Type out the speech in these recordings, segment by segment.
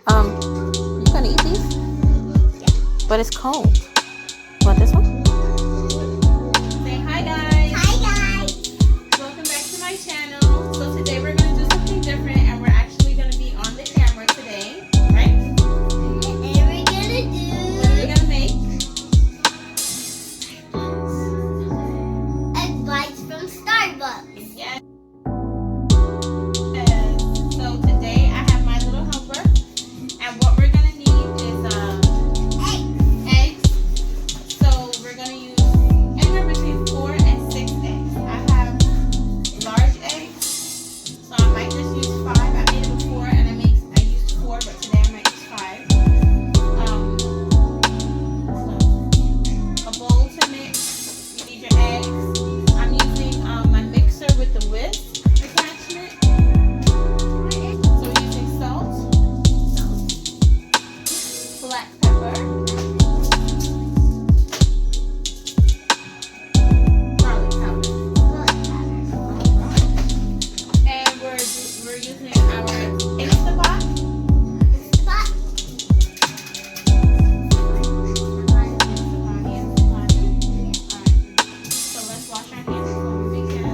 You gonna eat these? But it's cold. Want this one? Say hi guys. Hi guys. Welcome back to my channel. So today we're gonna do something different, and we're actually gonna be on the camera today, right? What are we gonna do? What are we gonna make? Egg bites from Starbucks. Yes. So today I have my little helper, and what we're gonna need is eggs. So we're gonna use anywhere between 4 and 6 eggs. I have large eggs, so I might just use 5. I made it before, and I used 4, but today I might use 5. A bowl to mix. You need your eggs. I'm using my mixer with the whisk attachment. So we're using salt, black pepper, garlic powder. And we're using our Instapot. So let's wash our hands before we begin.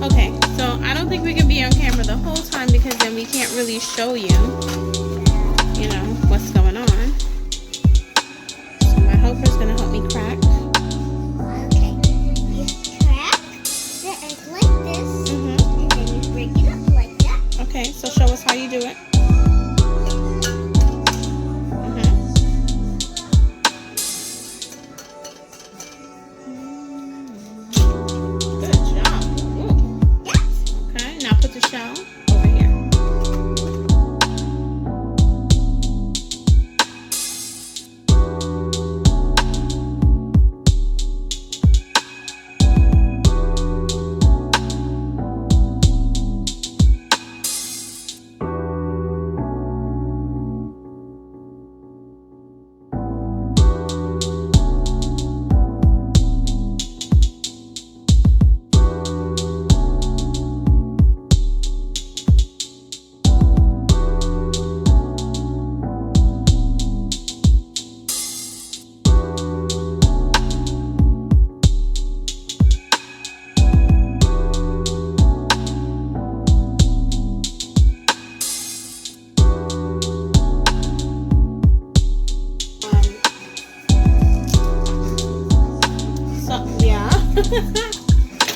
Okay, so I don't think we can be on camera the whole time because then we can't really show you, what's going on. So my helper's gonna help me crack. Okay. You crack the egg like this, and then you break it up like that. Okay, so show us how you do it. Good job. Ooh. Yes. Okay, now put the shell over here.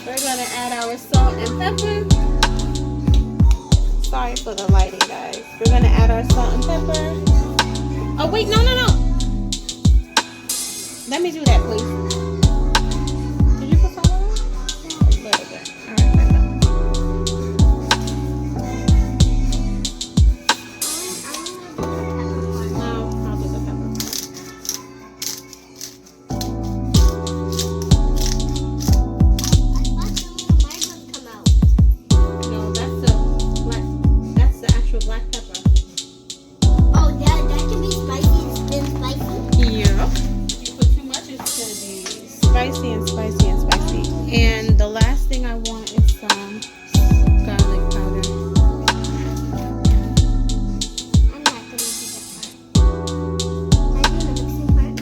We're gonna add our salt and pepper. Sorry for the lighting, guys. We're gonna add our salt and pepper. Oh wait, no. Let me do that, please. Did you put salt on it? A little bit. All right, back up. No, I'll do the pepper. No, that's the actual black pepper. Oh, that can be spicy. It's been spicy. Yeah. If you put too much, it's gonna be spicy and spicy and spicy. And the last thing I want is some garlic powder. I'm not gonna do that part. I'm gonna mix it part.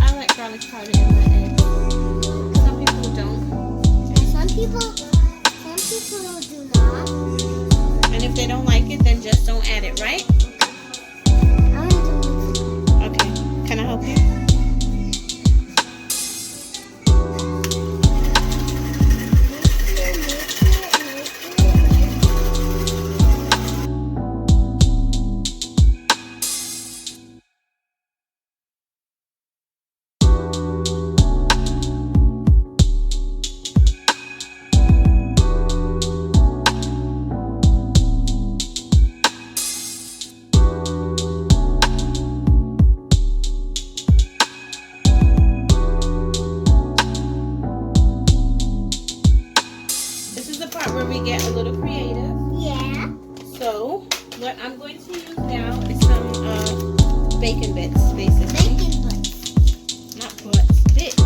I like garlic powder in my eggs. Some people don't. And some people do not. And if they don't like it, then just don't add it, right? I'm gonna do mixing part. Okay. Can I help you? part where we get a little creative. Yeah. So what I'm going to use now is some bacon bits, basically. Bacon bits. Not butts, bits.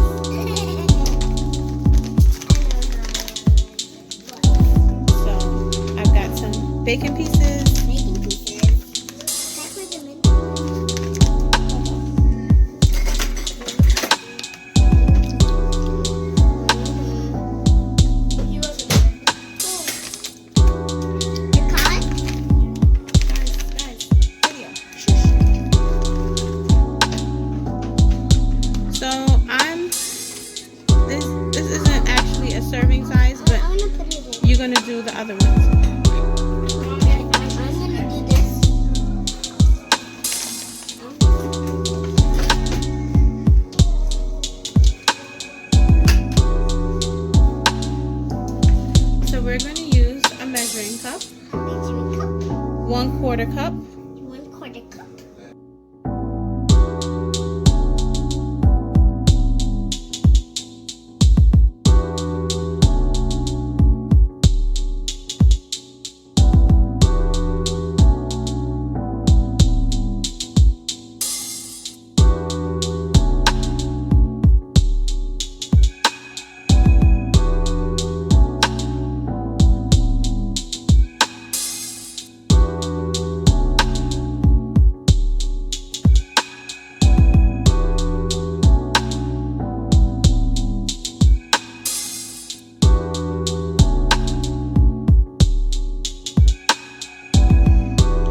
So I've got some bacon pieces. Bacon pieces. Can I put them in? You're caught? Guys, video. So this isn't actually a serving size, but I want to put it in. you're gonna do the other ones. I'm gonna do this. So we're gonna use a measuring cup, Measuring cup. 1/4 cup. 1/4 cup.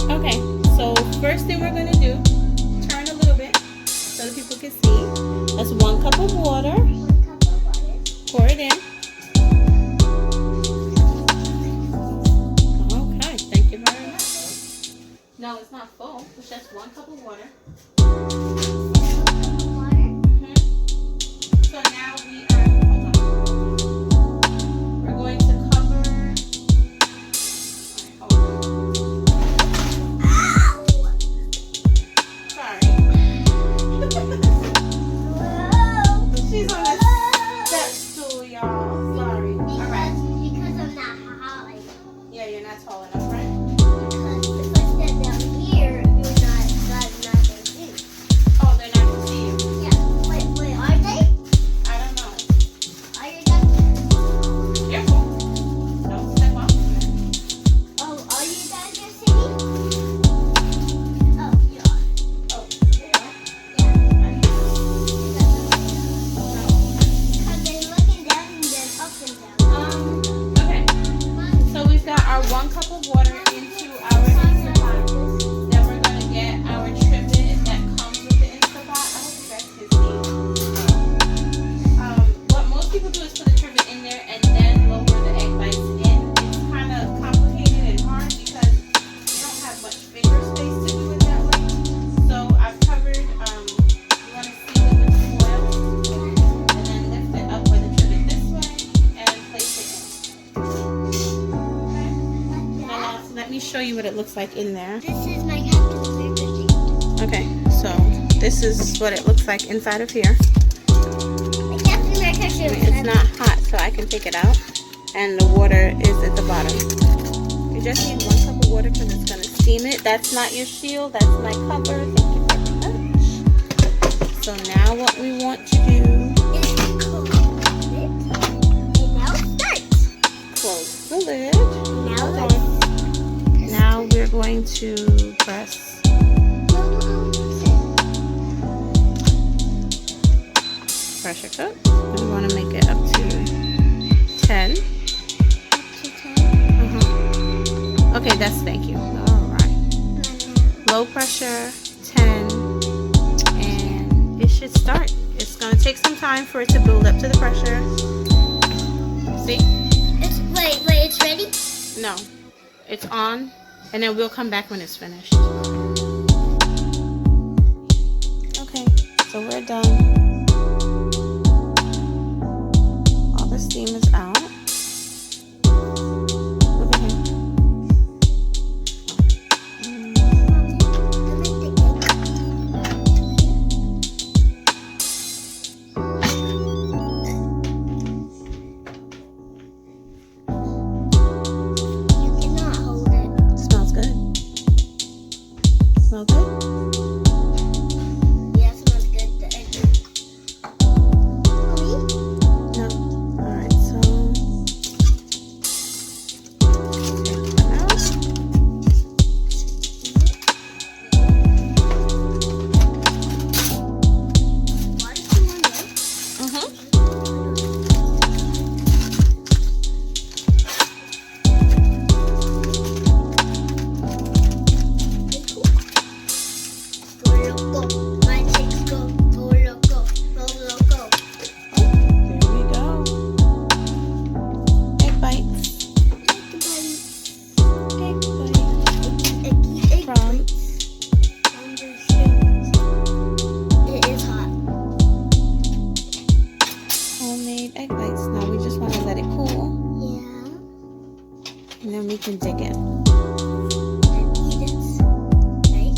Okay, so first thing we're gonna do, turn a little bit so that people can see. That's 1 cup of water. 1 cup of water. Pour it in. Okay, thank you very much. No, it's not full. It's just 1 cup of water. 1 cup of water. So now we are, hold on. We're going to cover. All right, hold on. Sorry. She's on a step stool, y'all. Sorry. All right. Because I'm not high. Yeah, you're not tall enough, right? Because if I step down here, you're not gonna see. Oh, they're not gonna see you. Yeah. Wait, are they? I don't know. Are you guys? Careful. Don't step off. Oh, are you guys gonna see me? Oh, you are. Oh, there. Yeah. I need to- Because they're looking down and then up and down. Okay. So we've got our 1 cup of water into our Instant Pot. Then we're gonna get our trivet that comes with the Instant Pot. I hope you guys can see. What most people do is put the trivet in there and then lower the egg whites in. It's kind of complicated and hard because you don't have much finger space to do it that way. So I've covered. You want to seal it with foil and then lift it up with the trivet this way and place it in. Okay. Now let me show you what it looks like in there. This is my Captain America sheet. Okay, so this is what it looks like inside of here. My Captain America sheet. It's not hot, so I can take it out. And the water is at the bottom. You just need 1 cup of water because it's going to steam it. That's not your shield, that's my cover. Thank you very much. So now what we want to do, It's cold. And now it starts. close the lid. Now Hold let's. on. Now we're going to press. Pressure cook. We want to make it up to 10. Okay, thank you. All right. Low pressure, 10, and it should start. It's going to take some time for it to build up to the pressure. See? Wait, it's ready? No. It's on, and then we'll come back when it's finished. Okay, so we're done. All the steam is out. Look at him. then we can dig in. And eat it. Right?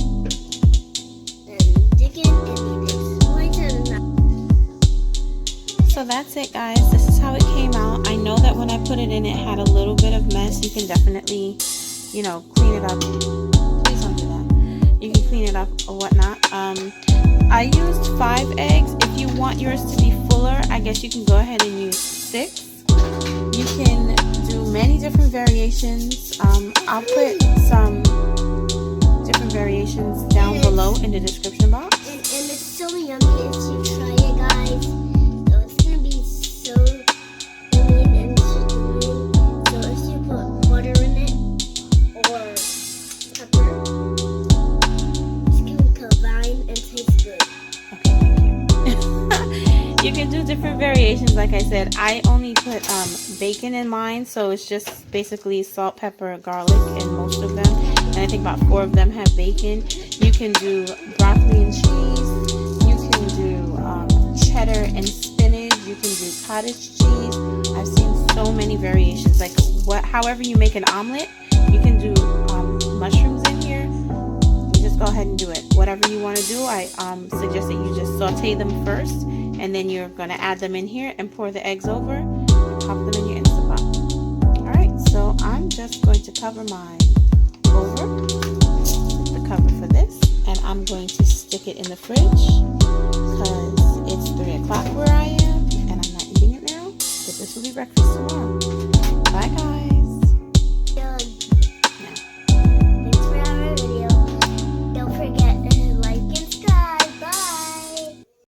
And dig in and eat it. Why is it not? So that's it, guys. This is how it came out. I know that when I put it in, it had a little bit of mess. You can definitely, you know, clean it up. Please don't do that. You can clean it up or whatnot. I used 5 eggs. If you want yours to be fuller, I guess you can go ahead and use 6. You can do many different variations. I'll put some different variations down below in the description box. And it's so yummy if you try it, guys. So it's gonna be so yummy and sweet. So if you put butter in it or pepper, it's gonna combine and taste good. Okay, thank you. You can do different variations. Like I said, I only put bacon in mine, so it's just basically salt, pepper, garlic in most of them, and I think about 4 of them have bacon. You can do broccoli and cheese. You can do cheddar and spinach. You can do cottage cheese. I've seen so many variations. Like however you make an omelet, you can do mushrooms in here. You just go ahead and do it. Whatever you want to do, I suggest that you just saute them first, and then you're going to add them in here and pour the eggs over and pop them in your Instant Pot. Alright, so I'm just going to cover mine over with the cover for this, and I'm going to stick it in the fridge because it's 3 o'clock where I am and I'm not eating it now, but this will be breakfast tomorrow. Bye guys.